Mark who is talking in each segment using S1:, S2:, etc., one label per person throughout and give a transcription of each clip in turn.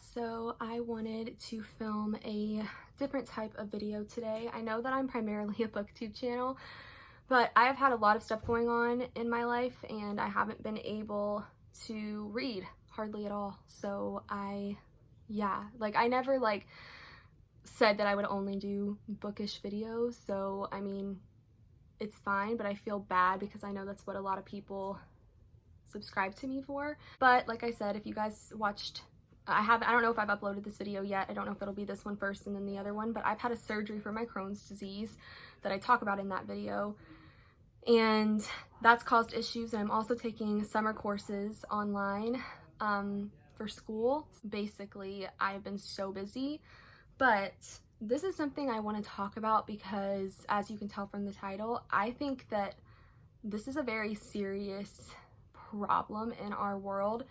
S1: So I wanted to film a different type of video today. I know that I'm primarily a booktube channel, but I've had a lot of stuff going on in my life and I haven't been able to read hardly at all. So I never said that I would only do bookish videos. So I mean, it's fine, but I feel bad because I know that's what a lot of people subscribe to me for. But like I said, if you guys watched, I don't know if I've uploaded this video yet. I don't know if it'll be this one first and then the other one, but I've had a surgery for my Crohn's disease that I talk about in that video. And that's caused issues. And I'm also taking summer courses online for school. Basically, I've been so busy, but this is something I want to talk about because, as you can tell from the title, I think that this is a very serious problem in our world.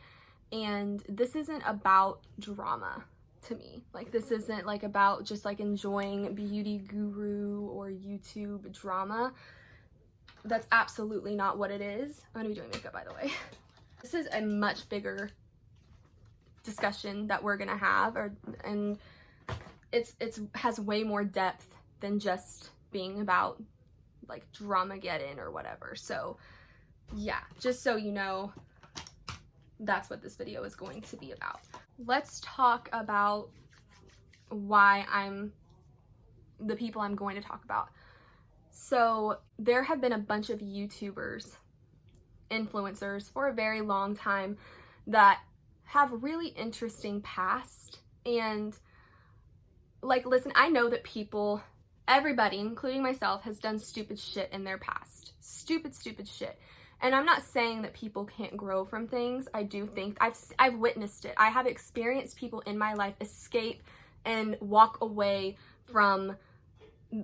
S1: And this isn't about drama to me. Like, this isn't about just enjoying beauty guru or YouTube drama. That's absolutely not what it is. I'm gonna be doing makeup, by the way. This is a much bigger discussion that we're gonna have, and it's has way more depth than just being about Dramageddon or whatever. So yeah, just so you know, that's what this video is going to be about. Let's talk about why the people I'm going to talk about. So there have been a bunch of YouTubers, influencers for a very long time that have really interesting past. And listen, I know that everybody, including myself, has done stupid shit in their past. Stupid shit. And I'm not saying that people can't grow from things. I do think I've witnessed it. I have experienced people in my life escape and walk away from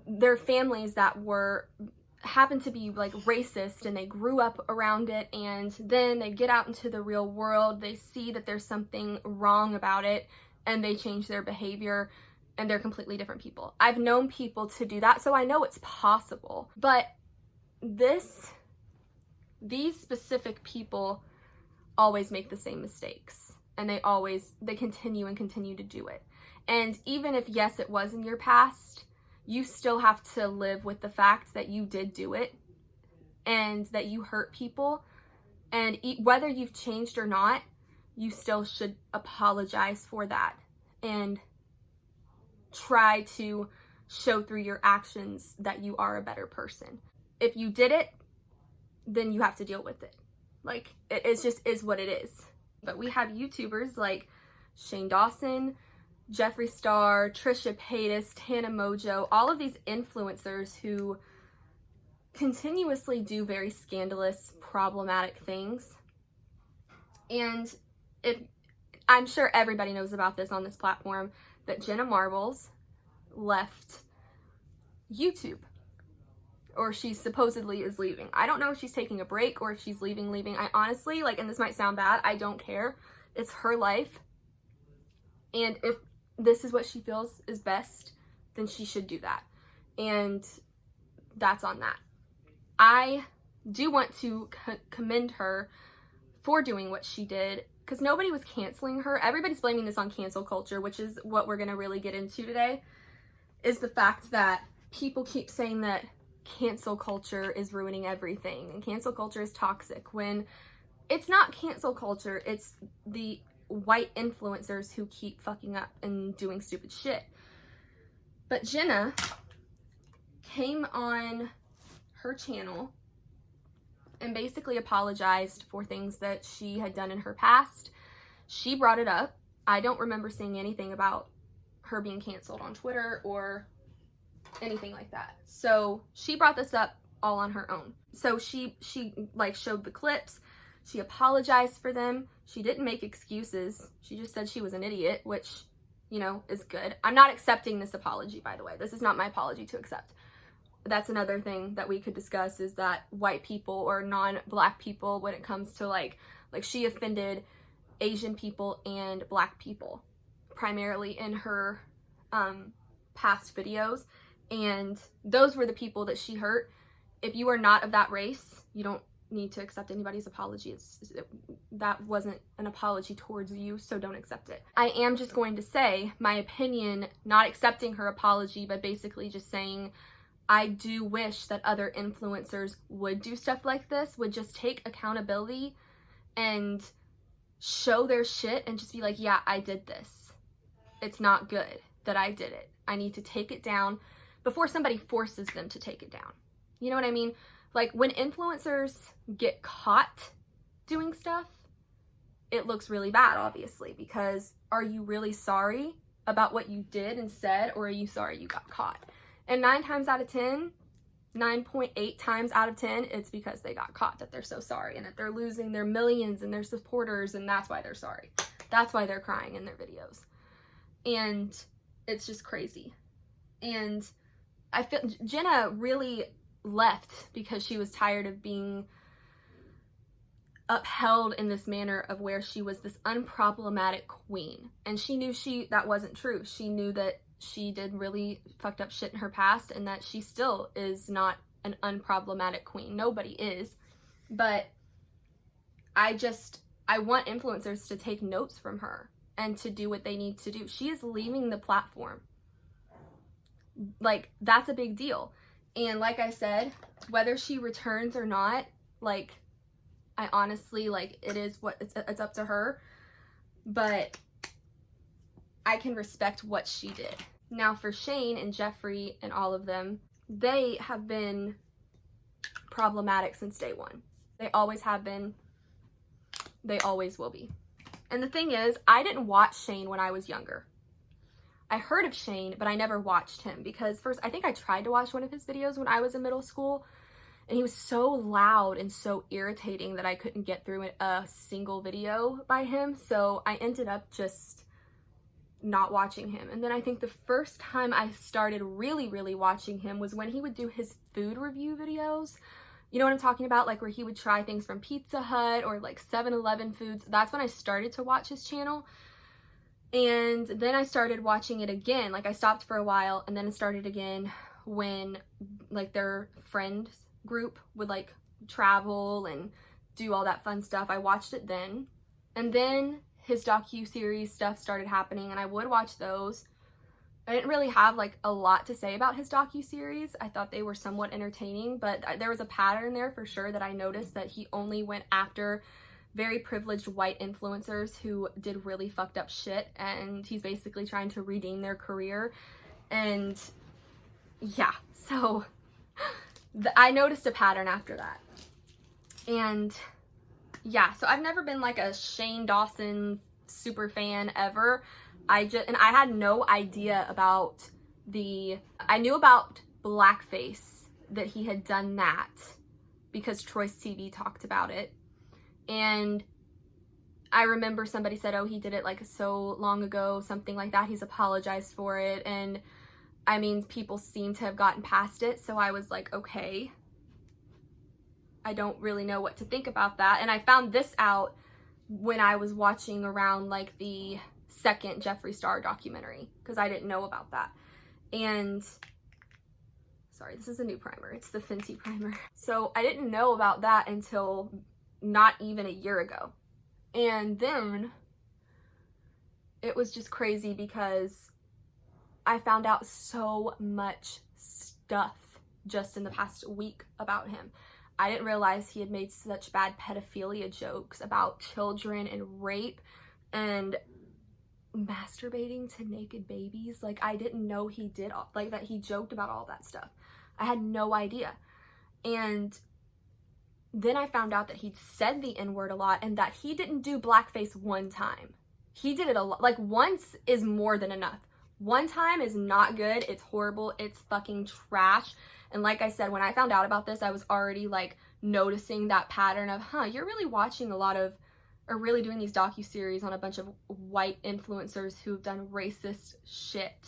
S1: their families that happened to be racist, and they grew up around it, and then they get out into the real world, they see that there's something wrong about it, and they change their behavior, and they're completely different people. I've known people to do that, so I know it's possible. But these specific people always make the same mistakes, and they continue to do it. And even if, yes, it was in your past, you still have to live with the fact that you did do it and that you hurt people. And whether you've changed or not, you still should apologize for that and try to show through your actions that you are a better person. If you did it, then you have to deal with it. It just is what it is. But we have YouTubers like Shane Dawson, Jeffree Star, Trisha Paytas, Tana Mojo, all of these influencers who continuously do very scandalous, problematic things. And I'm sure everybody knows about this on this platform, that Jenna Marbles left YouTube. Or she supposedly is leaving. I don't know if she's taking a break or if she's leaving. I honestly, and this might sound bad, I don't care. It's her life. And if this is what she feels is best, then she should do that. And that's on that. I do want to commend her for doing what she did, because nobody was canceling her. Everybody's blaming this on cancel culture, which is what we're going to really get into today, is the fact that people keep saying that cancel culture is ruining everything and cancel culture is toxic, when it's not cancel culture, it's the white influencers who keep fucking up and doing stupid shit. But Jenna came on her channel and basically apologized for things that she had done in her past. She brought it up. I don't remember seeing anything about her being canceled on Twitter or anything like that. So she brought this up all on her own. So she showed the clips. She apologized for them. She didn't make excuses. She just said she was an idiot, which, is good. I'm not accepting this apology, by the way. This is not my apology to accept. That's another thing that we could discuss, is that white people or non-black people, when it comes to she offended Asian people and black people primarily in her past videos. And those were the people that she hurt. If you are not of that race, you don't need to accept anybody's apology. That wasn't an apology towards you, so don't accept it. I am just going to say my opinion, not accepting her apology, but basically just saying I do wish that other influencers would do stuff like this, would just take accountability and show their shit and just be like, yeah, I did this. It's not good that I did it. I need to take it down before somebody forces them to take it down. You know what I mean? Like, when influencers get caught doing stuff, it looks really bad, obviously, because are you really sorry about what you did and said, or are you sorry you got caught? And 9 times out of 10, 9.8 times out of 10, it's because they got caught that they're so sorry and that they're losing their millions and their supporters, and that's why they're sorry. That's why they're crying in their videos. And it's just crazy. And I feel Jenna really left because she was tired of being upheld in this manner of where she was this unproblematic queen. And she knew that wasn't true. She knew that she did really fucked up shit in her past and that she still is not an unproblematic queen. Nobody is. But I want influencers to take notes from her and to do what they need to do. She is leaving the platform. Like, that's a big deal. And like I said, whether she returns or not, like, I honestly, like, it's up to her. But I can respect what she did. Now, for Shane and Jeffree and all of them, they have been problematic since day one. They always have been. They always will be. And the thing is, I didn't watch Shane when I was younger. I heard of Shane, but I never watched him because first, I think I tried to watch one of his videos when I was in middle school, and he was so loud and so irritating that I couldn't get through a single video by him. So I ended up just not watching him. And then I think the first time I started really watching him was when he would do his food review videos. You know what I'm talking about? Like, where he would try things from Pizza Hut or like 7-Eleven foods. That's when I started to watch his channel. And then I started watching it again. Like, I stopped for a while and then it started again when like their friends group would like travel and do all that fun stuff. I watched it then. And then his docu-series stuff started happening and I would watch those. I didn't really have like a lot to say about his docu-series. I thought they were somewhat entertaining, but there was a pattern there for sure that I noticed, that he only went after very privileged white influencers who did really fucked up shit, and he's basically trying to redeem their career. And yeah, so I noticed a pattern after that. And yeah, so I've never been like a Shane Dawson super fan ever. I had no idea about I knew about blackface, that he had done that because Troy's TV talked about it. And I remember somebody said, oh, he did it like so long ago, something like that. He's apologized for it. And I mean, people seem to have gotten past it. So I was like, okay, I don't really know what to think about that. And I found this out when I was watching around like the second Jeffree Star documentary, because I didn't know about that. And sorry, this is a new primer. It's the Fenty primer. So I didn't know about that until not even a year ago. And then it was just crazy because I found out so much stuff just in the past week about him. I didn't realize he had made such bad pedophilia jokes about children and rape and masturbating to naked babies. Like, I didn't know he did like that. He joked about all that stuff. I had no idea. And then I found out that he'd said the N-word a lot and that he didn't do blackface one time. He did it a lot. Like, once is more than enough. One time is not good. It's horrible. It's fucking trash. And like I said, when I found out about this, I was already like noticing that pattern of, you're really watching a lot of, or really doing these docuseries on a bunch of white influencers who've done racist shit.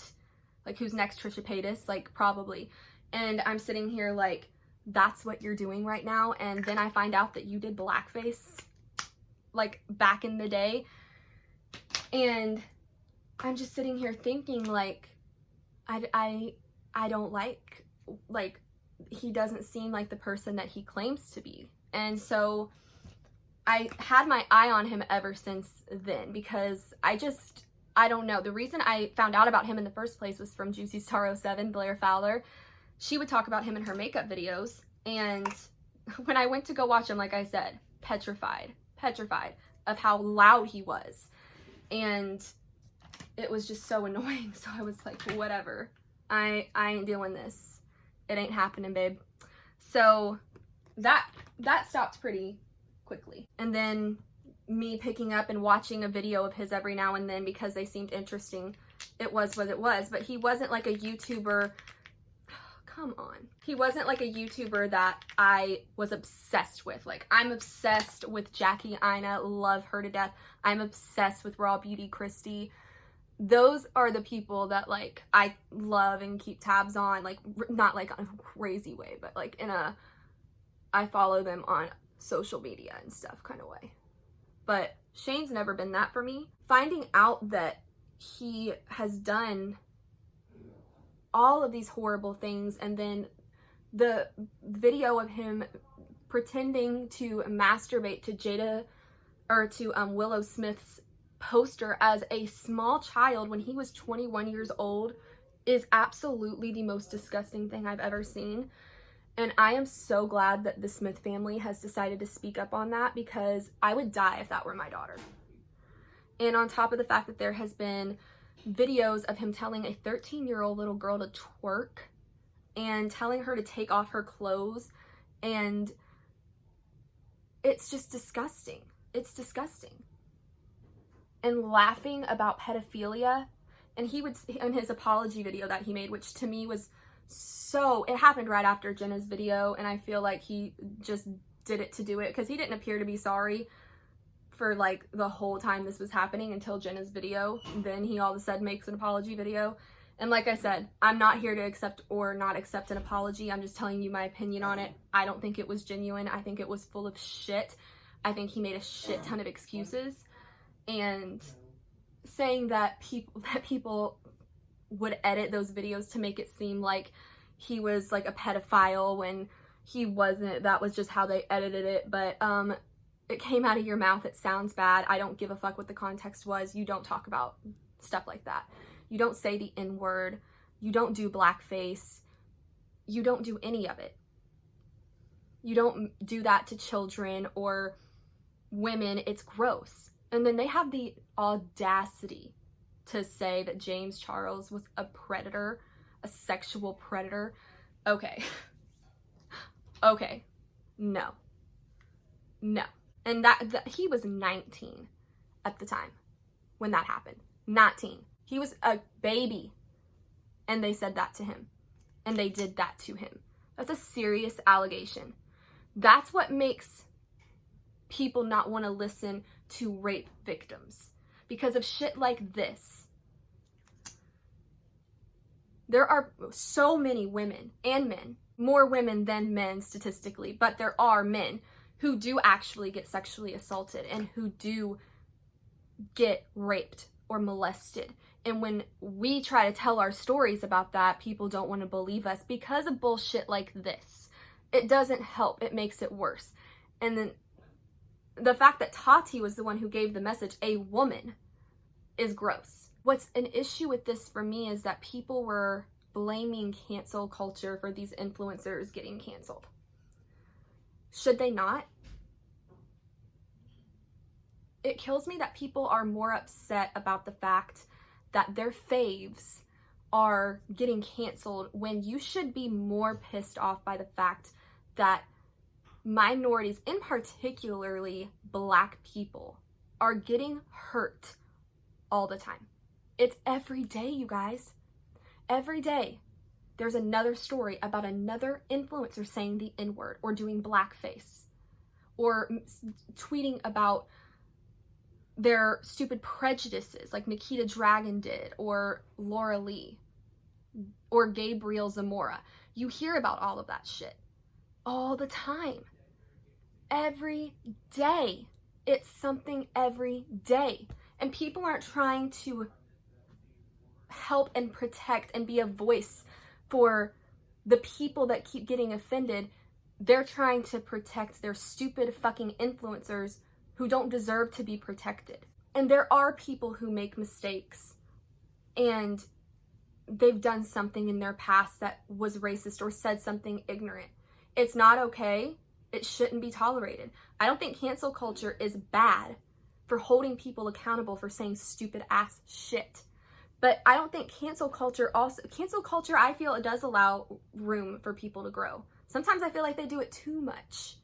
S1: Like, who's next, Trisha Paytas? Like, probably. And I'm sitting here like, that's what you're doing right now. And then I find out that you did blackface like back in the day. And I'm just sitting here thinking like, I don't like, he doesn't seem like the person that he claims to be. And so I had my eye on him ever since then, because I don't know. The reason I found out about him in the first place was from Juicy Star 07, Blair Fowler. She would talk about him in her makeup videos, and when I went to go watch him, like I said, petrified of how loud he was. And it was just so annoying. So I was like, whatever. I ain't doing this. It ain't happening, babe. So that stopped pretty quickly. And then me picking up and watching a video of his every now and then because they seemed interesting. It was what it was. But he wasn't like a YouTuber. Come on. He wasn't like a YouTuber that I was obsessed with. Like, I'm obsessed with Jackie Ina, love her to death. I'm obsessed with Raw Beauty Christy. Those are the people that, like, I love and keep tabs on. Like, not like on a crazy way, but like in a, I follow them on social media and stuff kind of way. But Shane's never been that for me. Finding out that he has done all of these horrible things, and then the video of him pretending to masturbate to Willow Smith's poster as a small child when he was 21 years old is absolutely the most disgusting thing I've ever seen. And I am so glad that the Smith family has decided to speak up on that, because I would die if that were my daughter. And on top of the fact that there has been videos of him telling a 13-year-old little girl to twerk and telling her to take off her clothes, and it's just disgusting. It's disgusting. And laughing about pedophilia, and he would, in his apology video that he made, which to me was so, it happened right after Jenna's video, and I feel like he just did it to do it, because he didn't appear to be sorry for like the whole time this was happening until Jenna's video. Then he all of a sudden makes an apology video. And like I said, I'm not here to accept or not accept an apology. I'm just telling you my opinion on it. I don't think it was genuine. I think it was full of shit. I think he made a shit ton of excuses. And saying that people would edit those videos to make it seem like he was like a pedophile when he wasn't. That was just how they edited it. But it came out of your mouth. It sounds bad. I don't give a fuck what the context was. You don't talk about stuff like that. You don't say the N-word. You don't do blackface. You don't do any of it. You don't do that to children or women. It's gross. And then they have the audacity to say that James Charles was a predator, a sexual predator. Okay. Okay. No. No. And that he was 19 at the time when that happened. 19. He was a baby. And they said that to him. And they did that to him. That's a serious allegation. That's what makes people not want to listen to rape victims. Because of shit like this. There are so many women and men, more women than men statistically, but there are men who do actually get sexually assaulted and who do get raped or molested. And when we try to tell our stories about that, people don't want to believe us because of bullshit like this. It doesn't help. It makes it worse. And then the fact that Tati was the one who gave the message, a woman, is gross. What's an issue with this for me is that people were blaming cancel culture for these influencers getting canceled. Should they not? It kills me that people are more upset about the fact that their faves are getting canceled when you should be more pissed off by the fact that minorities, in particularly Black people, are getting hurt all the time. It's every day, you guys. Every day. There's another story about another influencer saying the N-word or doing blackface or tweeting about their stupid prejudices like Nikita Dragon did or Laura Lee or Gabriel Zamora. You hear about all of that shit all the time. Every day. It's something every day. And people aren't trying to help and protect and be a voice for the people that keep getting offended. they're trying to protect their stupid fucking influencers who don't deserve to be protected. And there are people who make mistakes and they've done something in their past that was racist or said something ignorant. It's not okay. It shouldn't be tolerated. I don't think cancel culture is bad for holding people accountable for saying stupid ass shit. But I don't think cancel culture, I feel it does allow room for people to grow. Sometimes I feel like they do it too much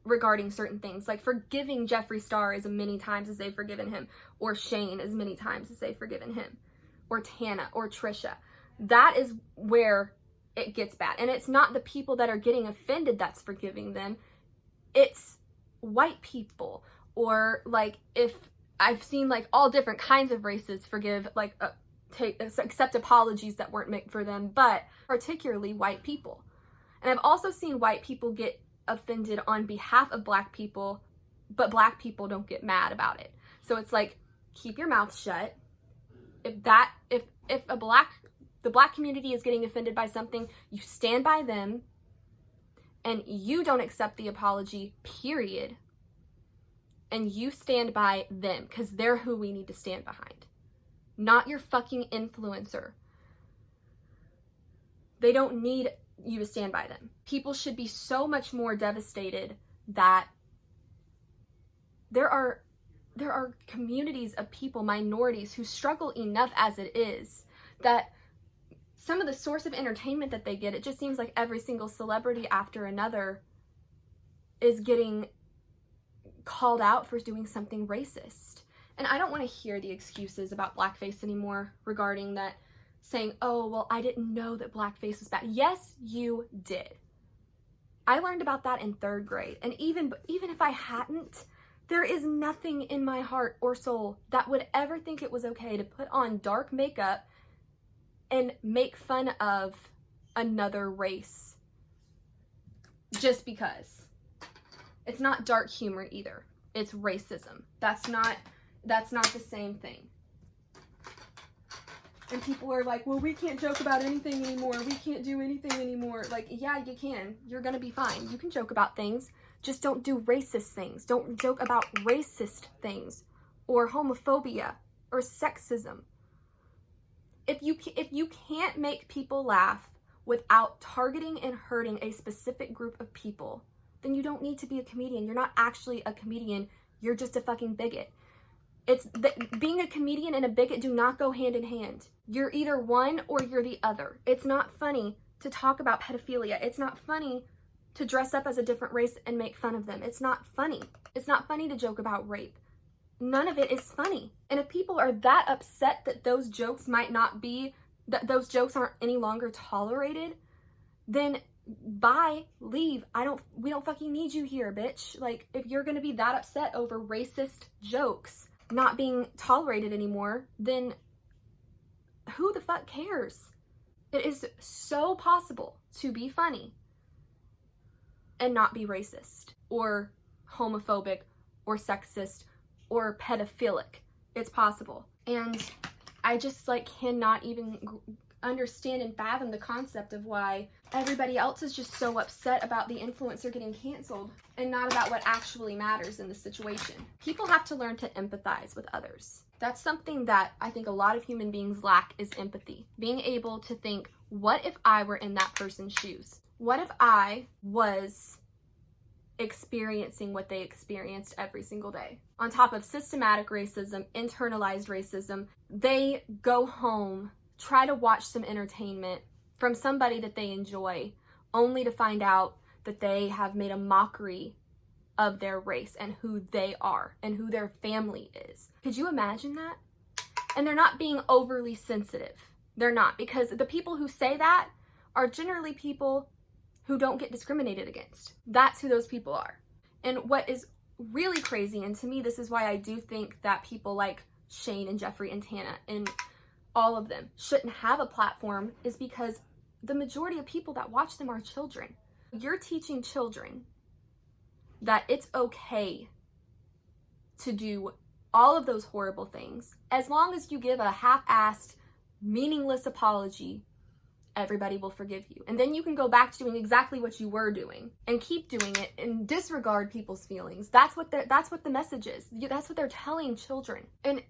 S1: regarding certain things, like forgiving Jeffree Star as many times as they've forgiven him, or Shane as many times as they've forgiven him, or Tana, or Trisha. That is where it gets bad. And it's not the people that are getting offended that's forgiving them. It's white people, or like, if I've seen like all different kinds of races forgive, like accept apologies that weren't meant for them, but particularly white people. And I've also seen white people get offended on behalf of black people, but black people don't get mad about it. So it's like, keep your mouth shut. If the black community is getting offended by something, you stand by them and you don't accept the apology, period. And you stand by them, because they're who we need to stand behind, not your fucking influencer. They don't need you to stand by them. People should be so much more devastated that there are communities of people, minorities, who struggle enough as it is, that some of the source of entertainment that they get, it just seems like every single celebrity after another is getting called out for doing something racist. And I don't want to hear the excuses about blackface anymore regarding that, saying, oh, well, I didn't know that blackface was bad. Yes, you did. I learned about that in 3rd grade. And even if I hadn't, there is nothing in my heart or soul that would ever think it was okay to put on dark makeup and make fun of another race just because. It's not dark humor either. It's racism. That's not the same thing. And people are like, well, we can't joke about anything anymore. We can't do anything anymore. Like, yeah, you can. You're gonna be fine. You can joke about things. Just don't do racist things. Don't joke about racist things or homophobia or sexism. If you can't make people laugh without targeting and hurting a specific group of people, then you don't need to be a comedian. You're not actually a comedian. You're just a fucking bigot. Being a comedian and a bigot do not go hand in hand. You're either one or you're the other. It's not funny to talk about pedophilia. It's not funny to dress up as a different race and make fun of them. It's not funny. It's not funny to joke about rape. None of it is funny. And if people are that upset that those jokes that those jokes aren't any longer tolerated, then bye, leave. We don't fucking need you here, bitch. Like, if you're gonna be that upset over racist jokes not being tolerated anymore, then who the fuck cares? It is so possible to be funny and not be racist or homophobic or sexist or pedophilic. It's possible. And I just cannot even understand and fathom the concept of why everybody else is just so upset about the influencer getting canceled and not about what actually matters in the situation. People have to learn to empathize with others. That's something that I think a lot of human beings lack, is empathy. Being able to think, what if I were in that person's shoes? What if I was experiencing what they experienced every single day? On top of systematic racism, internalized racism, they go home, try to watch some entertainment from somebody that they enjoy, only to find out that they have made a mockery of their race and who they are and who their family is. Could you imagine that? And they're not being overly sensitive. They're not, because the people who say that are generally people who don't get discriminated against. That's who those people are. And what is really crazy, and to me this is why I do think that people like Shane and Jeffree and Tana and all of them shouldn't have a platform, is because the majority of people that watch them are children. You're teaching children that it's okay to do all of those horrible things as long as you give a half-assed, meaningless apology everybody will forgive you. And then you can go back to doing exactly what you were doing and keep doing it and disregard people's feelings. That's what the message is. That's what they're telling children. And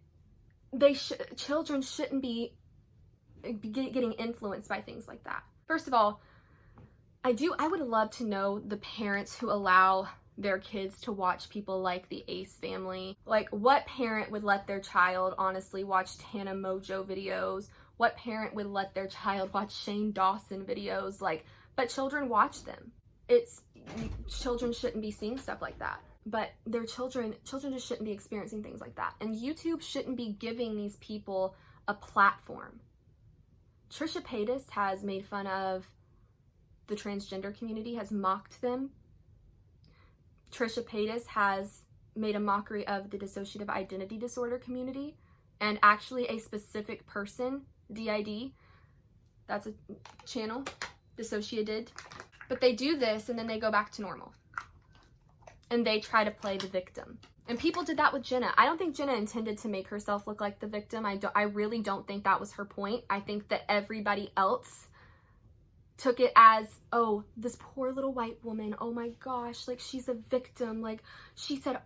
S1: children shouldn't be getting influenced by things like that. First of all, I would love to know the parents who allow their kids to watch people like the Ace family. Like, what parent would let their child honestly watch Tana Mojo videos? What parent would let their child watch Shane Dawson videos? Like, but children watch them. Children shouldn't be seeing stuff like that. But their children just shouldn't be experiencing things like that. And YouTube shouldn't be giving these people a platform. Trisha Paytas has made fun of the transgender community, has mocked them. Trisha Paytas has made a mockery of the dissociative identity disorder community, and actually a specific person, DID, that's a channel, Dissociated. But they do this and then they go back to normal. And they try to play the victim. And people did that with Jenna. I don't think Jenna intended to make herself look like the victim. I really don't think that was her point. I think that everybody else took it as, oh, this poor little white woman, oh my gosh, like, she's a victim, like, she said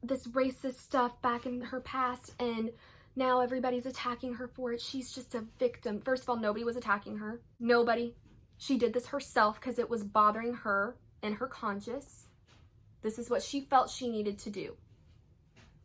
S1: this racist stuff back in her past and now everybody's attacking her for it. She's just a victim. First of all, nobody was attacking her. Nobody. She did this herself because it was bothering her and her conscience. This is what she felt she needed to do.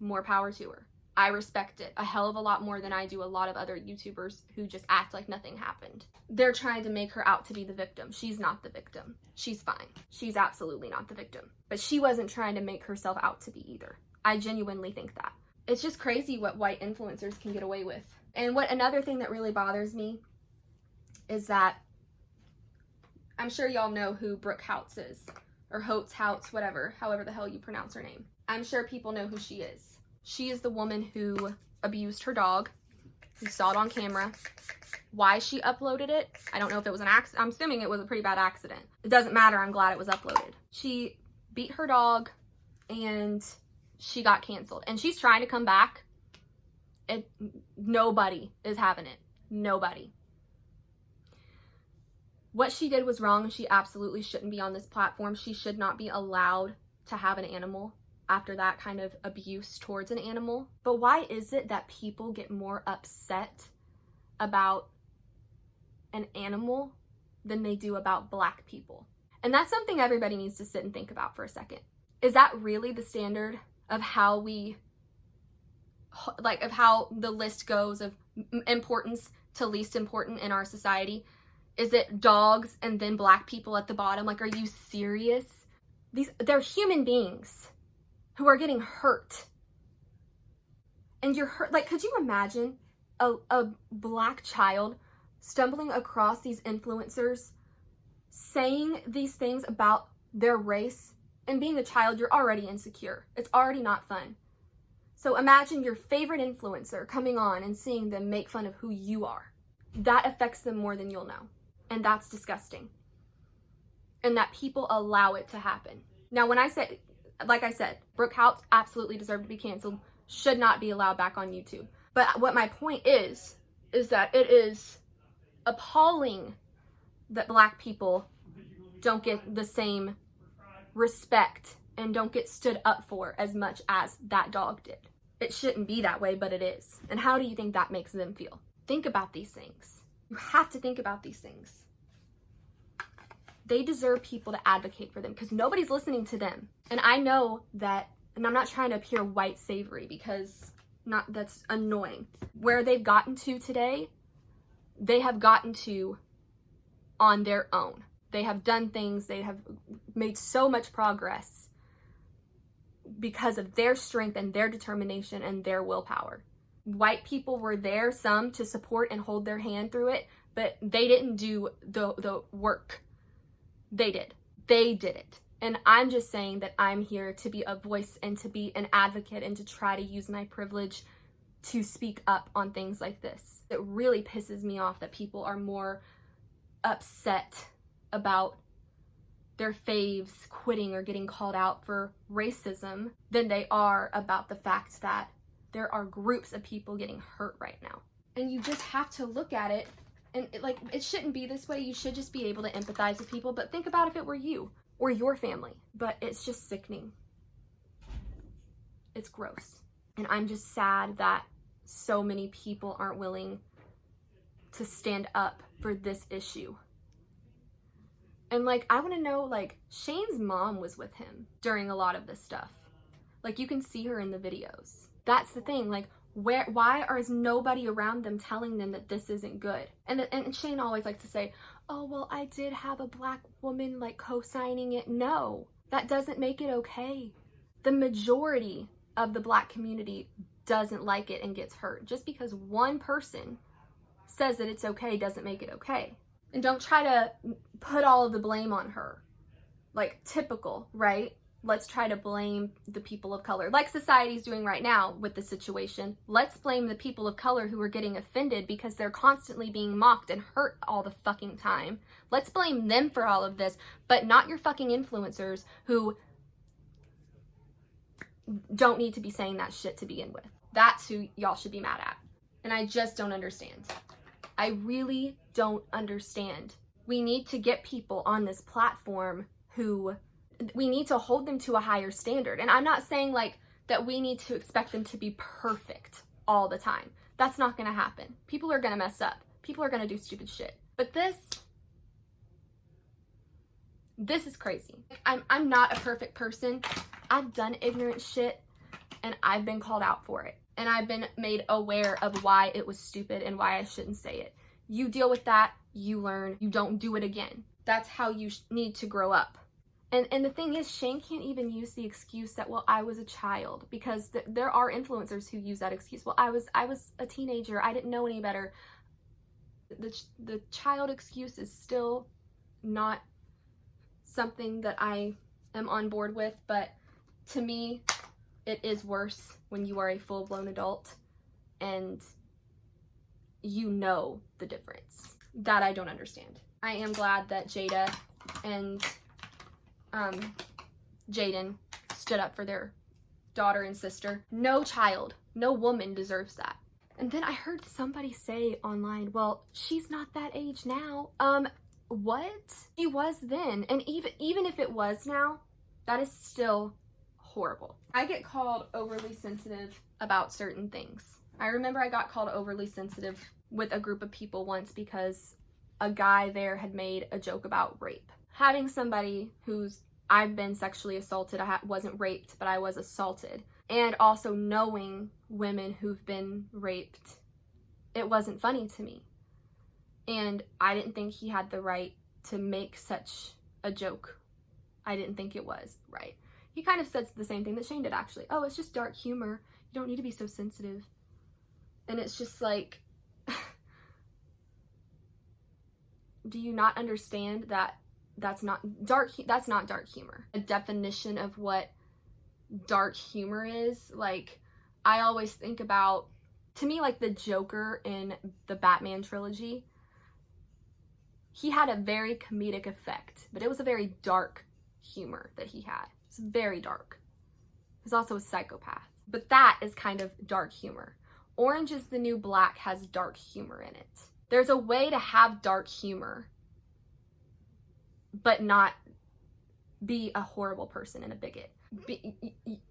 S1: More power to her. I respect it a hell of a lot more than I do a lot of other YouTubers who just act like nothing happened. They're trying to make her out to be the victim. She's not the victim. She's fine. She's absolutely not the victim. But she wasn't trying to make herself out to be either. I genuinely think that. It's just crazy what white influencers can get away with. And another thing that really bothers me is that I'm sure y'all know who Brooke Houts is. Or Houts, whatever, however the hell you pronounce her name. I'm sure people know who she is. She is the woman who abused her dog. You saw it on camera. Why she uploaded it, I don't know if it was an accident. I'm assuming it was a pretty bad accident. It doesn't matter. I'm glad it was uploaded. She beat her dog and she got canceled. And she's trying to come back. Nobody is having it. Nobody. What she did was wrong and she absolutely shouldn't be on this platform. She should not be allowed to have an animal after that kind of abuse towards an animal. But why is it that people get more upset about an animal than they do about Black people? And that's something everybody needs to sit and think about for a second. Is that really the standard of how of how the list goes of importance to least important in our society? Is it dogs and then Black people at the bottom? Like, are you serious? They're human beings who are getting hurt. And you're hurt. Like, could you imagine a Black child stumbling across these influencers saying these things about their race? And being a child, you're already insecure. It's already not fun. So imagine your favorite influencer coming on and seeing them make fun of who you are. That affects them more than you'll know. And that's disgusting. And that people allow it to happen. Now, when I say, like I said, Brooke Houts absolutely deserved to be canceled, should not be allowed back on YouTube. But what my point is that it is appalling that Black people don't get the same respect and don't get stood up for as much as that dog did. It shouldn't be that way, but it is. And how do you think that makes them feel? Think about these things. You have to think about these things. They deserve people to advocate for them because nobody's listening to them. And I know that, and I'm not trying to appear white savory because that's annoying. Where they've gotten to today, they have gotten to on their own. They have done things, they have made so much progress because of their strength and their determination and their willpower. White people were there, some to support and hold their hand through it, but they didn't do the work. They did. They did it. And I'm just saying that I'm here to be a voice and to be an advocate and to try to use my privilege to speak up on things like this. It really pisses me off that people are more upset about their faves quitting or getting called out for racism than they are about the fact that there are groups of people getting hurt right now. And you just have to look at it And it shouldn't be this way. You should just be able to empathize with people, but think about if it were you or your family. But it's just sickening. It's gross. And I'm just sad that so many people aren't willing to stand up for this issue. And like, I want to know, like, Shane's mom was with him during a lot of this stuff. Like, you can see her in the videos. That's the thing. Like, why is nobody around them telling them that this isn't good? And Shane always likes to say, oh, well, I did have a black woman like co-signing it. No, that doesn't make it okay. The majority of the black community doesn't like it and gets hurt. Just because one person says that it's okay doesn't make it okay. And don't try to put all of the blame on her. Like, typical, right? Let's try to blame the people of color, like society's doing right now with the situation. Let's blame the people of color who are getting offended because they're constantly being mocked and hurt all the fucking time. Let's blame them for all of this, but not your fucking influencers who don't need to be saying that shit to begin with. That's who y'all should be mad at. And I just don't understand. I really don't understand. We need to get people on this platform who we need to hold them to a higher standard. And I'm not saying like that we need to expect them to be perfect all the time. That's not going to happen. People are going to mess up. People are going to do stupid shit. But this is crazy. I'm not a perfect person. I've done ignorant shit and I've been called out for it. And I've been made aware of why it was stupid and why I shouldn't say it. You deal with that, you learn, you don't do it again. That's how you need to grow up. And the thing is, Shane can't even use the excuse that, well, I was a child, because there are influencers who use that excuse. Well, I was a teenager. I didn't know any better. The child excuse is still not something that I am on board with, but to me, it is worse when you are a full-blown adult and you know the difference. That I don't understand. I am glad that Jada and Jaden stood up for their daughter and sister. No child, no woman deserves that. And then I heard somebody say online, well, she's not that age now. What? She was then. And even if it was now, that is still horrible. I get called overly sensitive about certain things. I remember I got called overly sensitive with a group of people once because a guy there had made a joke about rape. Having somebody who's I've been sexually assaulted, I wasn't raped, but I was assaulted, and also knowing women who've been raped, it wasn't funny to me. And I didn't think he had the right to make such a joke. I didn't think it was right. He kind of said the same thing that Shane did, actually. Oh, it's just dark humor. You don't need to be so sensitive. And it's just like, do you not understand that that's not dark humor? A definition of what dark humor is, like, I always think about, to me, like the Joker in the Batman trilogy, he had a very comedic effect, but it was a very dark humor that he had. It's very dark. He's also a psychopath, but that is kind of dark humor. Orange is the New Black has dark humor in it. There's a way to have dark humor but not be a horrible person and a bigot.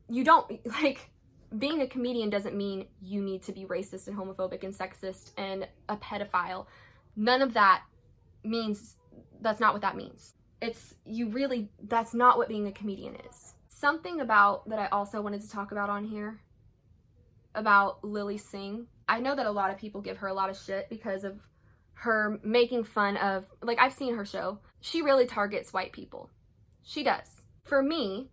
S1: You don't, like, being a comedian doesn't mean you need to be racist and homophobic and sexist and a pedophile. None of that means, that's not what that means. That's not what being a comedian is. Something about that I also wanted to talk about on here, about Lily Singh. I know that a lot of people give her a lot of shit because of her making fun of, like, I've seen her show. She really targets white people. She does. For me,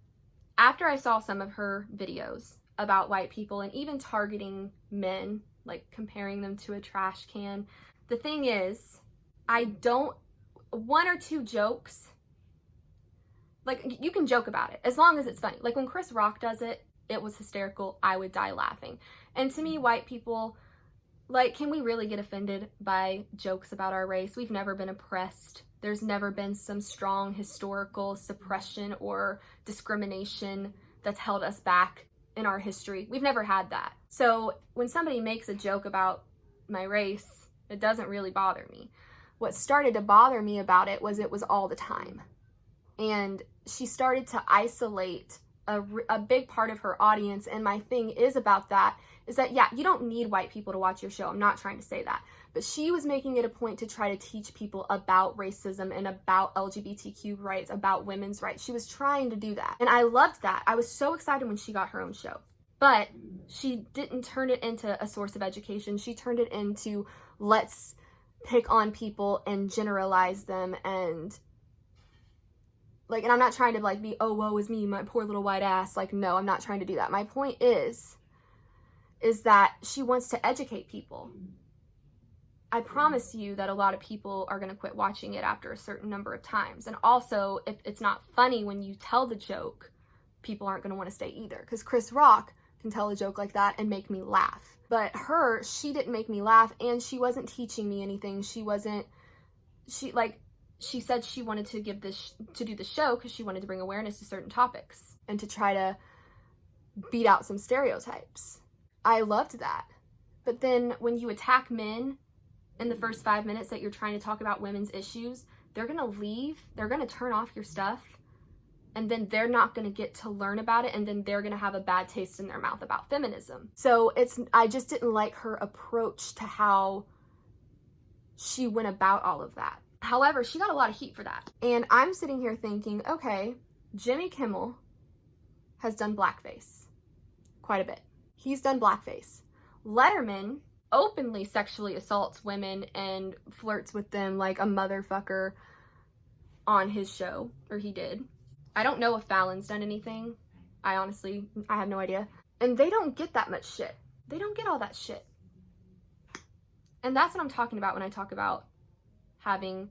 S1: after I saw some of her videos about white people and even targeting men, like comparing them to a trash can, the thing is, one or two jokes, like, you can joke about it as long as it's funny. Like when Chris Rock does it, it was hysterical. I would die laughing. And to me, white people, like, can we really get offended by jokes about our race? We've never been oppressed. There's never been some strong historical suppression or discrimination that's held us back in our history. We've never had that. So when somebody makes a joke about my race, It doesn't really bother me. What started to bother me about it was all the time. And she started to isolate a big part of her audience. And my thing is about that is that, yeah, you don't need white people to watch your show. I'm not trying to say that. But she was making it a point to try to teach people about racism and about LGBTQ rights, about women's rights. She was trying to do that. And I loved that. I was so excited when she got her own show. But she didn't turn it into a source of education. She turned it into, let's pick on people and generalize them, and like, and I'm not trying to like be, oh, woe is me, my poor little white ass. Like, no, I'm not trying to do that. My point is that she wants to educate people. I promise you that a lot of people are going to quit watching it after a certain number of times. And also, if it's not funny when you tell the joke, people aren't going to want to stay either. Because Chris Rock can tell a joke like that and make me laugh. But she didn't make me laugh, and she wasn't teaching me anything. She said she wanted to do the show because she wanted to bring awareness to certain topics and to try to beat out some stereotypes. I loved that. But then when you attack men in the first 5 minutes that you're trying to talk about women's issues, they're going to leave. They're going to turn off your stuff. And then they're not going to get to learn about it. And then they're going to have a bad taste in their mouth about feminism. So I just didn't like her approach to how she went about all of that. However, she got a lot of heat for that. And I'm sitting here thinking, okay, Jimmy Kimmel has done blackface quite a bit. He's done blackface. Letterman openly sexually assaults women and flirts with them like a motherfucker on his show, or he did. I don't know if Fallon's done anything. I have no idea. And they don't get that much shit. They don't get all that shit. And that's what I'm talking about when I talk about having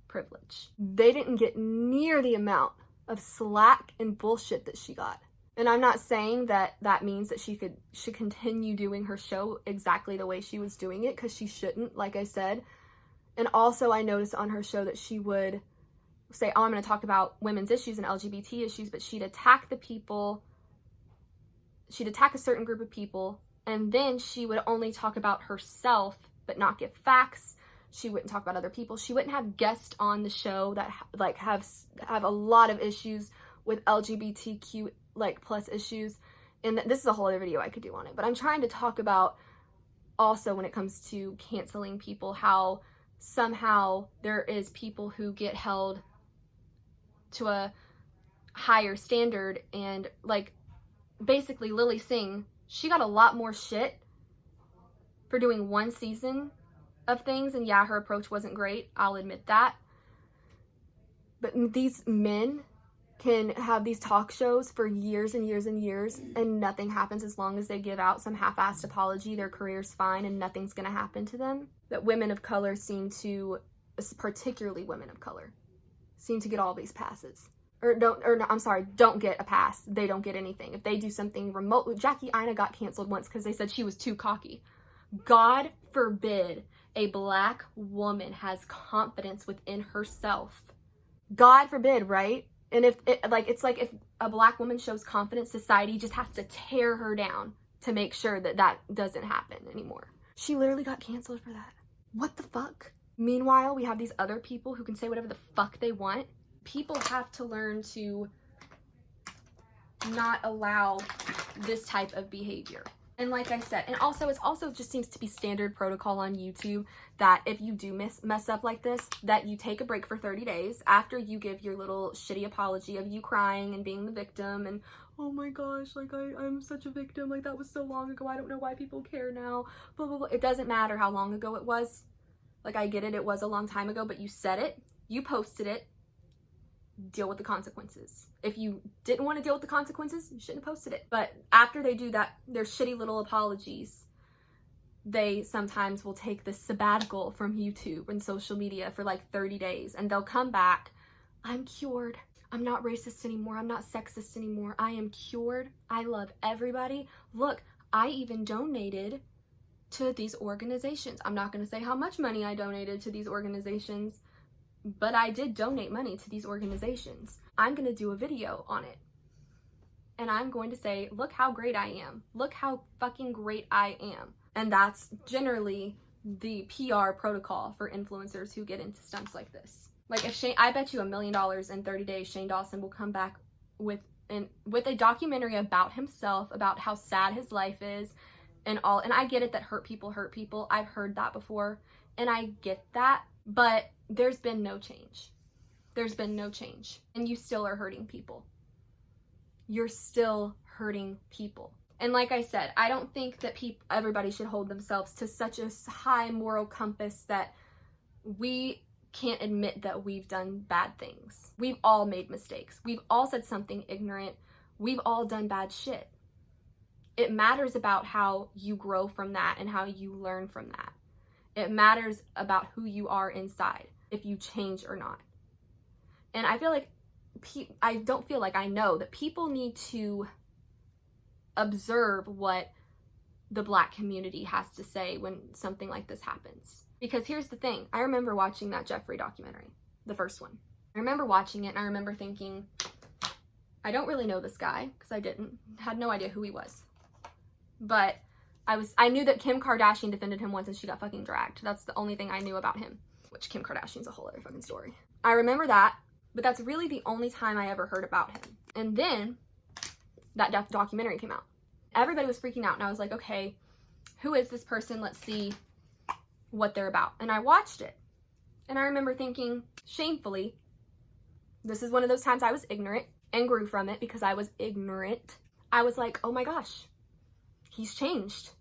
S1: privilege. They didn't get near the amount of slack and bullshit that she got. And I'm not saying that means that she should continue doing her show exactly the way she was doing it, because she shouldn't, like I said. And also I noticed on her show that she would say, oh, I'm going to talk about women's issues and LGBT issues, but she'd attack a certain group of people, and then she would only talk about herself but not give facts. She wouldn't talk about other people. She wouldn't have guests on the show that like have a lot of issues with LGBTQ like plus issues. And this is a whole other video I could do on it, but I'm trying to talk about also when it comes to canceling people, how somehow there is people who get held to a higher standard. And like basically Lily Singh, she got a lot more shit for doing one season of things, and yeah, her approach wasn't great, I'll admit that. But these men can have these talk shows for years and years and years, and nothing happens as long as they give out some half-assed apology. Their career's fine and nothing's gonna happen to them. That women of color seem to, particularly women of color, seem to get all these passes. Don't get a pass. They don't get anything. If they do something remotely, Jackie Aina got canceled once because they said she was too cocky. God forbid a black woman has confidence within herself. God forbid, right? And if a black woman shows confidence, society just has to tear her down to make sure that doesn't happen anymore. She literally got canceled for that. What the fuck? Meanwhile, we have these other people who can say whatever the fuck they want. People have to learn to not allow this type of behavior. And like I said, and also it also just seems to be standard protocol on YouTube that if you do mess up like this, that you take a break for 30 days after you give your little shitty apology of you crying and being the victim and, oh my gosh, like I'm such a victim, like that was so long ago, I don't know why people care now, blah, blah, blah. It doesn't matter how long ago it was. Like I get it, it was a long time ago, but you said it, you posted it, deal with the consequences. If you didn't want to deal with the consequences, you shouldn't have posted it. But after they do that, their shitty little apologies, they sometimes will take this sabbatical from YouTube and social media for like 30 days and they'll come back. I'm cured. I'm not racist anymore. I'm not sexist anymore. I am cured. I love everybody. Look, I even donated to these organizations. I'm not going to say how much money I donated to these organizations, but I did donate money to these organizations. I'm going to do a video on it. And I'm going to say, look how great I am. Look how fucking great I am. And that's generally the PR protocol for influencers who get into stunts like this. Like if I bet you $1 million in 30 days, Shane Dawson will come back with a documentary about himself, about how sad his life is and all. And I get it that hurt people hurt people. I've heard that before and I get that, but there's been no change. There's been no change. And you still are hurting people. You're still hurting people. And like I said, I don't think that everybody should hold themselves to such a high moral compass that we can't admit that we've done bad things. We've all made mistakes. We've all said something ignorant. We've all done bad shit. It matters about how you grow from that and how you learn from that. It matters about who you are inside, if you change or not. And I feel like, I don't feel like, I know that people need to observe what the Black community has to say when something like this happens. Because here's the thing, I remember watching that Jeffrey documentary, the first one. I remember watching it and I remember thinking, I don't really know this guy, because I had no idea who he was. But I knew that Kim Kardashian defended him once and she got fucking dragged. That's the only thing I knew about him, which Kim Kardashian's a whole other fucking story. I remember that, but that's really the only time I ever heard about him. And then that documentary came out. Everybody was freaking out and I was like, okay, who is this person? Let's see what they're about. And I watched it and I remember thinking, shamefully, this is one of those times I was ignorant and grew from it because I was ignorant. I was like, oh my gosh, he's changed.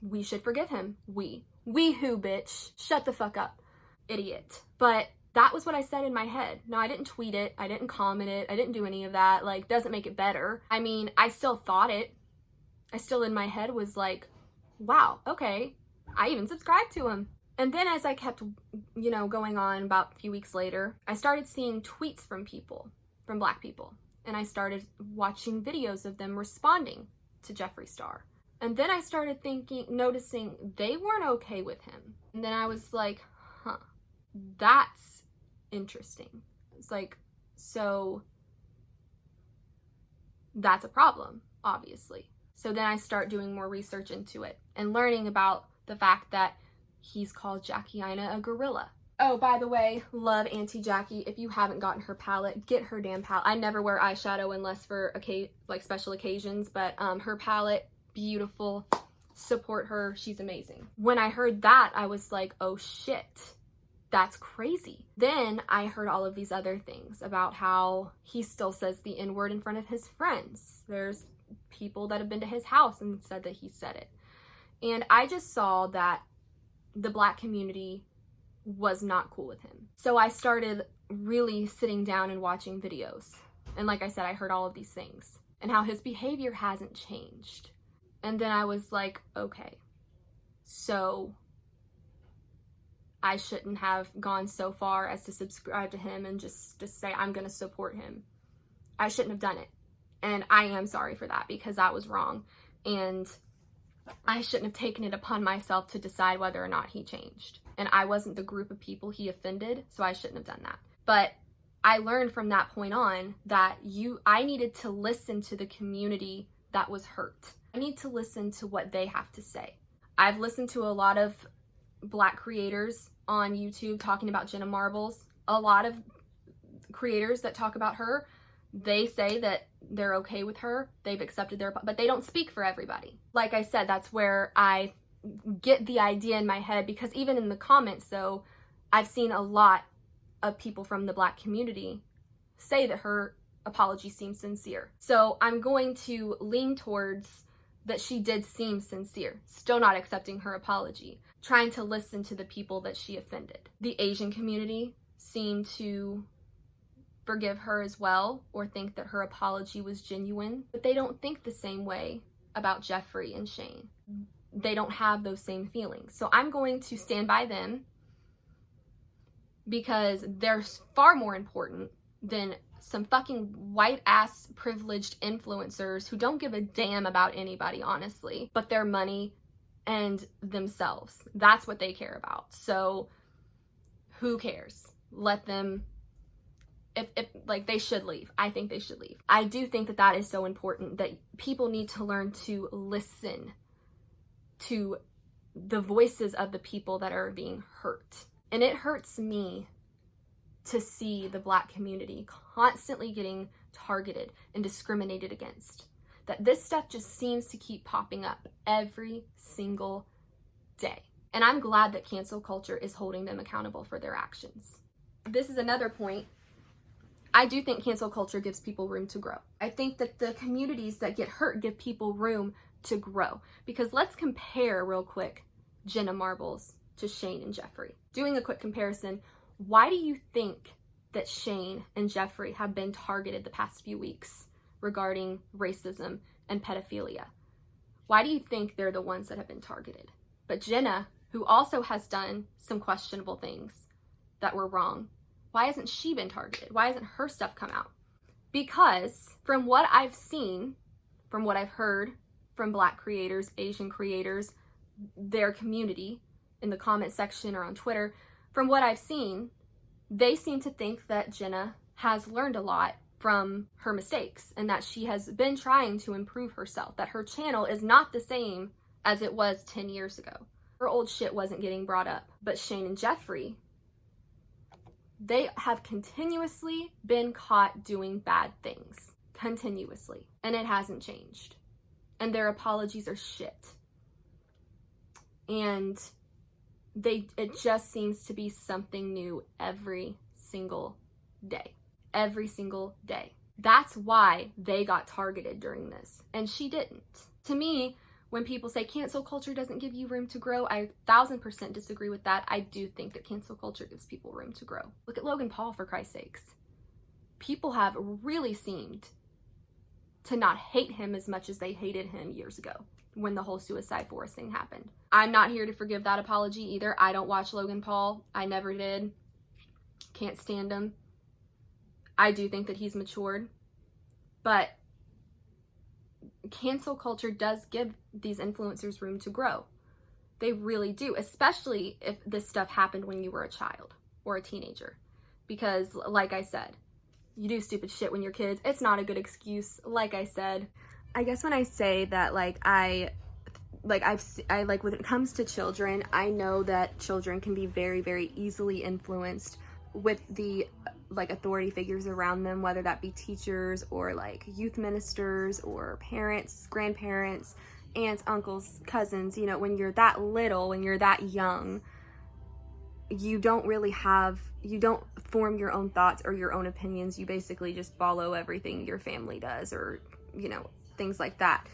S1: We should forgive him. We who, bitch? Shut the fuck up, idiot. But that was what I said in my head. No, I didn't tweet it. I didn't comment it. I didn't do any of that. Like, doesn't make it better. I mean, I still thought it. I still in my head was like, wow, okay. I even subscribed to him. And then as I kept, going on, about a few weeks later, I started seeing tweets from people, from Black people. And I started watching videos of them responding to Jeffree Star. And then I started noticing they weren't okay with him. And then I was like, huh, that's interesting. It's like, so that's a problem, obviously. So then I start doing more research into it and learning about the fact that he's called Jackie Aina a gorilla. Oh, by the way, love Auntie Jackie. If you haven't gotten her palette, get her damn palette. I never wear eyeshadow unless for special occasions, but her palette, beautiful. Support her. She's amazing. When I heard that, I was like, oh shit, that's crazy. Then I heard all of these other things about how he still says the N-word in front of his friends. There's people that have been to his house and said that he said it. And I just saw that the Black community was not cool with him. So I started really sitting down and watching videos. And like I said, I heard all of these things and how his behavior hasn't changed. And then I was like, okay, so I shouldn't have gone so far as to subscribe to him and just to say I'm going to support him. I shouldn't have done it. And I am sorry for that because that was wrong. And I shouldn't have taken it upon myself to decide whether or not he changed. And I wasn't the group of people he offended, so I shouldn't have done that. But I learned from that point on that I needed to listen to the community that was hurt. I need to listen to what they have to say. I've listened to a lot of Black creators on YouTube talking about Jenna Marbles. A lot of creators that talk about her, they say that they're okay with her. They've accepted but they don't speak for everybody. Like I said, that's where I get the idea in my head, because even in the comments though, I've seen a lot of people from the Black community say that her apology seems sincere. So I'm going to lean towards that she did seem sincere, still not accepting her apology, trying to listen to the people that she offended. The Asian community seemed to forgive her as well, or think that her apology was genuine, but they don't think the same way about Jeffree and Shane. They don't have those same feelings. So I'm going to stand by them because they're far more important than some fucking white ass privileged influencers who don't give a damn about anybody, honestly, but their money and themselves. That's what they care about. So who cares? Let them, if they should leave. I think they should leave. I do think that that is so important, that people need to learn to listen to the voices of the people that are being hurt. And it hurts me to see the Black community constantly getting targeted and discriminated against. That this stuff just seems to keep popping up every single day. And I'm glad that cancel culture is holding them accountable for their actions. This is another point. I do think cancel culture gives people room to grow. I think that the communities that get hurt give people room to grow. Because let's compare real quick Jenna Marbles to Shane and Jeffree. Doing a quick comparison, why do you think that Shane and Jeffree have been targeted the past few weeks regarding racism and pedophilia? Why do you think they're the ones that have been targeted? But Jenna, who also has done some questionable things that were wrong, why hasn't she been targeted? Why hasn't her stuff come out? Because from what I've seen, from what I've heard from Black creators, Asian creators, their community in the comment section or on Twitter, from what I've seen, they seem to think that Jenna has learned a lot from her mistakes and that she has been trying to improve herself, that her channel is not the same as it was 10 years ago. Her old shit wasn't getting brought up. But Shane and Jeffree, they have continuously been caught doing bad things. Continuously. And it hasn't changed. And their apologies are shit. And it just seems to be something new every single day. Every single day. That's why they got targeted during this. And she didn't. To me, when people say cancel culture doesn't give you room to grow, I 1000% disagree with that. I do think that cancel culture gives people room to grow. Look at Logan Paul, for Christ's sakes. People have really seemed to not hate him as much as they hated him years ago when the whole Suicide Forest thing happened. I'm not here to forgive that apology either. I don't watch Logan Paul. I never did. Can't stand him. I do think that he's matured. But cancel culture does give these influencers room to grow. They really do, especially if this stuff happened when you were a child or a teenager. Because like I said, you do stupid shit when you're kids. It's not a good excuse. Like I said, I guess when I say that when it comes to children, I know that children can be very, very easily influenced with the authority figures around them, whether that be teachers or youth ministers or parents, grandparents, aunts, uncles, cousins. You know, when you're that little, when you're that young, you don't form your own thoughts or your own opinions. You basically just follow everything your family does, or, things like that.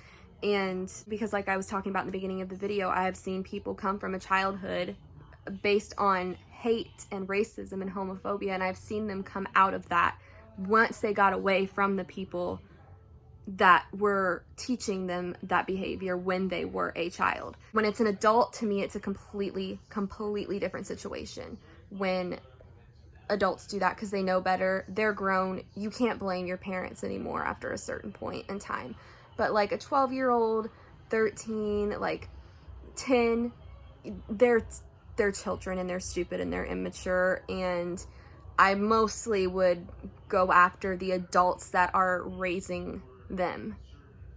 S1: And because like I was talking about in the beginning of the video, I have seen people come from a childhood based on hate and racism and homophobia, and I've seen them come out of that once they got away from the people that were teaching them that behavior when they were a child. When it's an adult, to me, it's a completely different situation. When adults do that because they know better, they're grown, you can't blame your parents anymore after a certain point in time. But a 12-year-old, 13, 10, they're children and they're stupid and they're immature, and I mostly would go after the adults that are raising them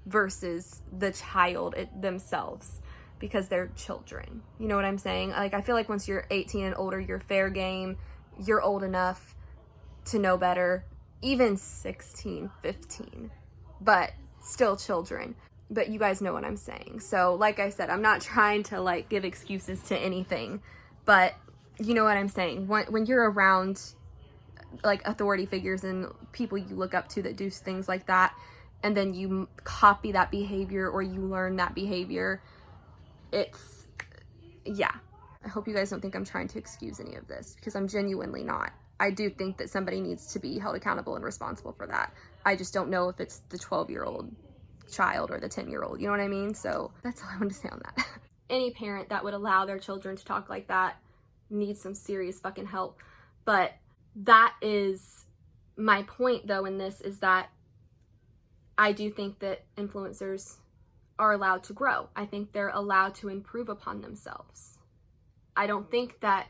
S1: versus the child themselves, because they're children. You know what I'm saying? I feel like once you're 18 and older, you're fair game, you're old enough to know better, even 16, 15, but still children. But you guys know what I'm saying. So like I said, I'm not trying to give excuses to anything, but you know what I'm saying. When you're around authority figures and people you look up to that do things like that, and then you copy that behavior or you learn that behavior, yeah. I hope you guys don't think I'm trying to excuse any of this, because I'm genuinely not. I do think that somebody needs to be held accountable and responsible for that. I just don't know if it's the 12-year-old child or the 10-year-old, you know what I mean? So that's all I want to say on that. Any parent that would allow their children to talk like that needs some serious fucking help. But that is my point, though, in this, is that I do think that influencers are allowed to grow. I think they're allowed to improve upon themselves. I don't think that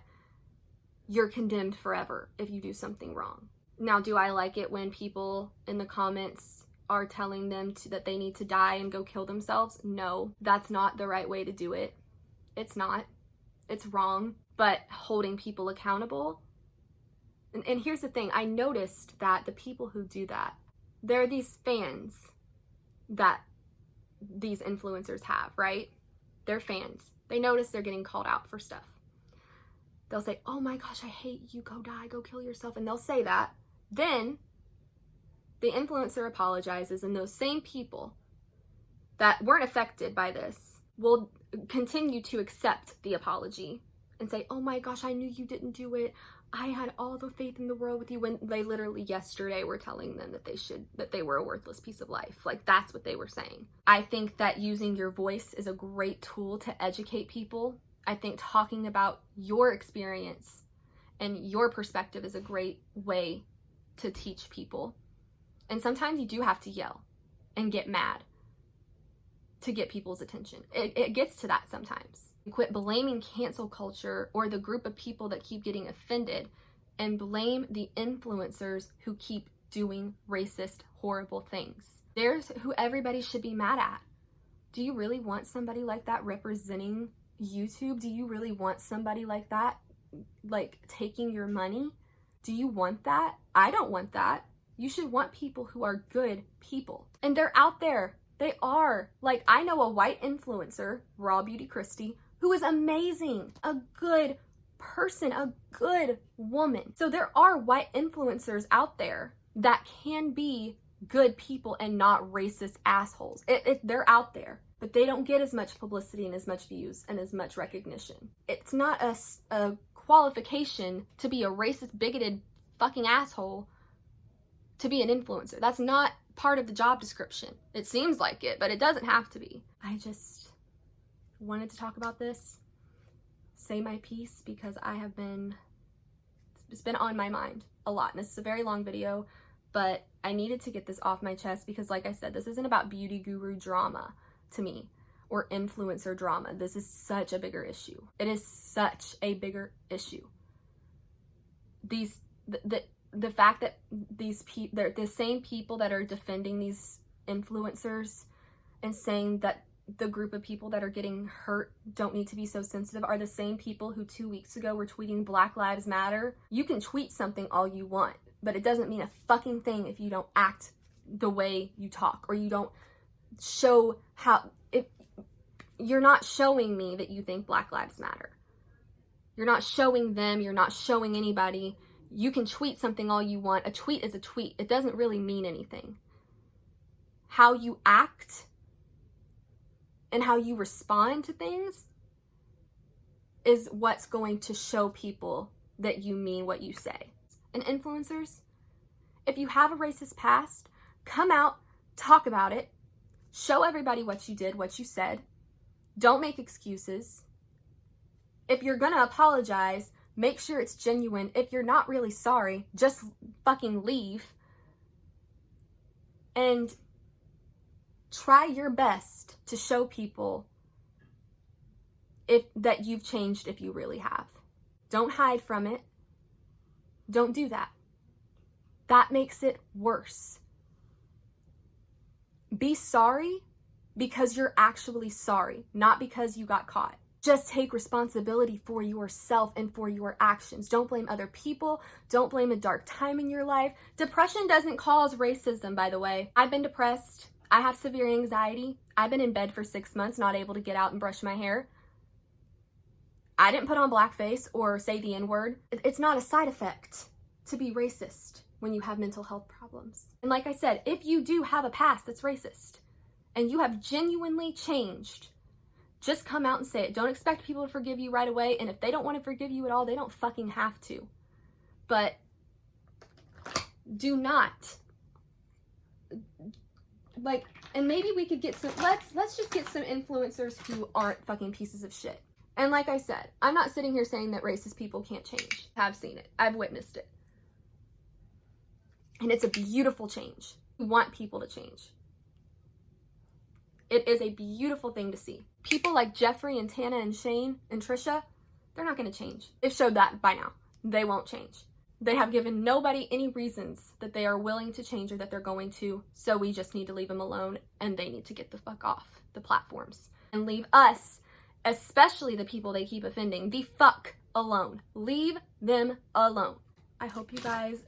S1: you're condemned forever if you do something wrong. Now, do I like it when people in the comments are telling them that they need to die and go kill themselves? No, that's not the right way to do it. It's not. It's wrong. But holding people accountable. And here's the thing. I noticed that the people who do that, there are these fans that these influencers have, right? They're fans. They notice they're getting called out for stuff. They'll say, oh my gosh, I hate you, go die, go kill yourself. And they'll say that. Then the influencer apologizes, and those same people that weren't affected by this will continue to accept the apology and say, oh my gosh, I knew you didn't do it. I had all the faith in the world with you, when they literally yesterday were telling them that they were a worthless piece of life. Like, that's what they were saying. I think that using your voice is a great tool to educate people. I think talking about your experience and your perspective is a great way to teach people. And sometimes you do have to yell and get mad to get people's attention. It gets to that sometimes. Quit blaming cancel culture or the group of people that keep getting offended, and blame the influencers who keep doing racist, horrible things. There's who everybody should be mad at. Do you really want somebody like that representing YouTube? Do you really want somebody like that, like, taking your money? Do you want that? I don't want that. You should want people who are good people. And they're out there. They are. Like, I know a white influencer, Raw Beauty Christie, who is amazing, a good person, a good woman. So there are white influencers out there that can be good people and not racist assholes. They're out there, but they don't get as much publicity and as much views and as much recognition. It's not a qualification to be a racist, bigoted fucking asshole to be an influencer. That's not part of the job description. It seems like it, but it doesn't have to be. I just wanted to talk about this, say my piece, because it's been on my mind a lot. And this is a very long video, but I needed to get this off my chest because, like I said, this isn't about beauty guru drama to me or influencer drama. This is such a bigger issue. It is such a bigger issue. The fact that they're the same people that are defending these influencers and saying that the group of people that are getting hurt don't need to be so sensitive are the same people who 2 weeks ago were tweeting Black Lives Matter. You can tweet something all you want, but it doesn't mean a fucking thing if you don't act the way you talk, or you don't show if you're not showing me that you think Black Lives Matter. You're not showing them, you're not showing anybody. You can tweet something all you want. A tweet is a tweet. It doesn't really mean anything. How you act and how you respond to things is what's going to show people that you mean what you say. And influencers, if you have a racist past, come out, talk about it, show everybody what you did, what you said. Don't make excuses. If you're gonna apologize, make sure it's genuine. If you're not really sorry, just fucking leave. And try your best to show people that you've changed if you really have. Don't hide from it. Don't do that. That makes it worse. Be sorry because you're actually sorry, not because you got caught. Just take responsibility for yourself and for your actions. Don't blame other people. Don't blame a dark time in your life. Depression doesn't cause racism, by the way. I've been depressed. I have severe anxiety. I've been in bed for 6 months, not able to get out and brush my hair. I didn't put on blackface or say the N-word. It's not a side effect to be racist when you have mental health problems. And like I said, if you do have a past that's racist and you have genuinely changed, just come out and say it. Don't expect people to forgive you right away. And if they don't want to forgive you at all, they don't fucking have to. But do not. Like, and maybe we could get some, let's just get some influencers who aren't fucking pieces of shit. And like I said, I'm not sitting here saying that racist people can't change. I've seen it. I've witnessed it. And it's a beautiful change. We want people to change. It is a beautiful thing to see. People like Jeffrey and Tana and Shane and Trisha, they're not going to change. They've showed that by now. They won't change. They have given nobody any reasons that they are willing to change or that they're going to, so we just need to leave them alone, and they need to get the fuck off the platforms and leave us especially the people they keep offending, the fuck alone. Leave them alone. I hope you guys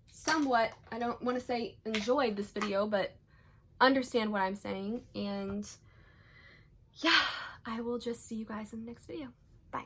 S1: somewhat, I don't want to say enjoyed this video, but understand what I'm saying. And yeah, I will just see you guys in the next video. Bye.